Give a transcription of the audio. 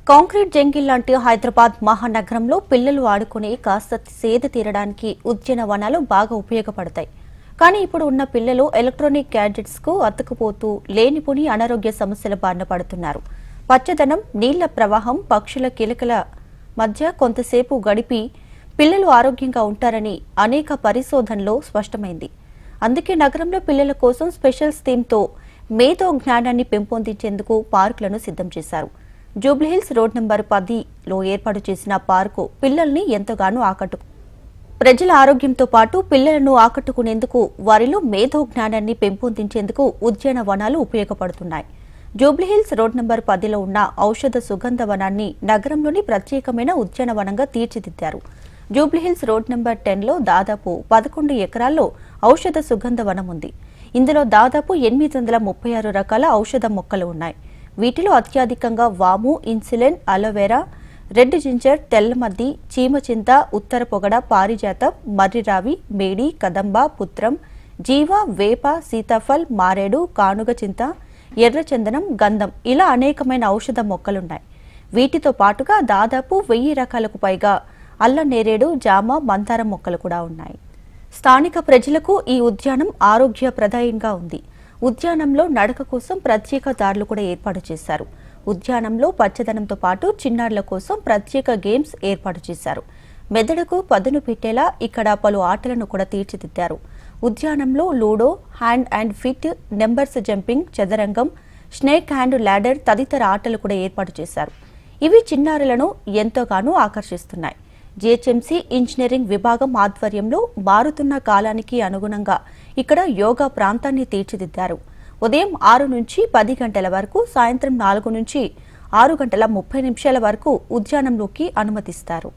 Concrete jungle లాంటి హైదరాబాద్ మహానగరంలో పిల్లలు ఆడుకునే కాస్త సేద తీరడానికి ఉద్యానవనాలు బాగా ఉపయోగపడతాయి. కానీ ఇప్పుడు ఉన్న పిల్లలు ఎలక్ట్రానిక్ గ్యాడ్జెట్స్ కు అతుకుపోతూ లేనిపోని అనారోగ్య సమస్యల బారిన పడుతున్నారు. పచ్చదనం, నీళ్ల ప్రవాహం, పక్షుల కిలకల మధ్య కొంతసేపు గడిపి పిల్లలు ఆరోగ్యంగా ఉంటారని అనేక పరిశోధనల్లో స్పష్టమైంది. అందుకే నగరంలో పిల్లల కోసం స్పెషల్ థీమ్తో మేధో జ్ఞానాన్ని పెంపొందించేందుకు పార్కులను సిద్ధం చేశారు. జూబ్లీహిల్స్ రోడ్ నంబర్ 10లో ఏర్పాటు చేసిన పార్కు పిల్లల్ని ఎంతగానో ప్రజల ఆరోగ్యంతో పాటు పిల్లలను ఆకట్టుకునేందుకు వారిలో మేధో జ్ఞానాన్ని పెంపొందించేందుకు ఉద్యానవనాలు ఉపయోగపడుతున్నాయి. జూబ్లీహిల్స్ రోడ్ నంబర్ 10లో ఉన్న ఔషధ సుగంధ వనాన్ని నగరంలోని ప్రత్యేకమైన ఉద్యానవనంగా తీర్చిదిద్దారు. జూబ్లీహిల్స్ రోడ్ నంబర్ 10లో దాదాపు 11 ఎకరాల్లో ఔషధ సుగంధ వనం ఉంది. ఇందులో దాదాపు 836 రకాల ఔషధ మొక్కలు ఉన్నాయి. వీటిలో అత్యధికంగా వాము, ఇన్సులిన్, అలోవెరా, రెడ్ జింజర్, తెల్లమద్ది, చీమచింత, ఉత్తర పొగడ, పారిజాతం, మర్రిరావి, మేడి, కదంబ, పుత్రం, జీవ, వేప, సీతాఫల్, మారేడు, కానుగ చింత, ఎర్రచందనం, గంధం ఇలా అనేకమైన ఔషధ మొక్కలున్నాయి. వీటితో పాటుగా దాదాపు 1000 రకాలకు పైగా అల్ల నేరేడు, జామ, మందారం మొక్కలు కూడా ఉన్నాయి. స్థానిక ప్రజలకు ఈ ఉద్యానం ఆరోగ్యప్రదాయంగా ఉంది. ఉద్యానంలో నడక కోసం ప్రత్యేక దారులు కూడా ఏర్పాటు చేశారు. ఉద్యానంలో పచ్చదనంతో పాటు చిన్నారుల కోసం ప్రత్యేక గేమ్స్ ఏర్పాటు చేశారు. మెదడుకు పదును పెట్టేలా ఇక్కడ పలు ఆటలను కూడా తీర్చిదిద్దారు. ఉద్యానంలో ludo, hand and fit, numbers jumping, చదరంగం, స్నేక్ హ్యాండ్ ల్యాడర్ తదితర ఆటలు కూడా ఏర్పాటు చేశారు. ఇవి చిన్నారులను ఎంతగానో ఆకర్షిస్తున్నాయి. జీహెచ్ఎంసీ ఇంజనీరింగ్ విభాగం ఆధ్వర్యంలో మారుతున్న కాలానికి అనుగుణంగా ఇక్కడ యోగా ప్రాంతాన్ని తీర్చిదిద్దారు. ఉదయం 6 నుంచి 10 గంటల వరకు, సాయంత్రం 4 నుంచి 6 గంటల 30 నిమిషాల వరకు ఉద్యానంలోకి అనుమతిస్తారు.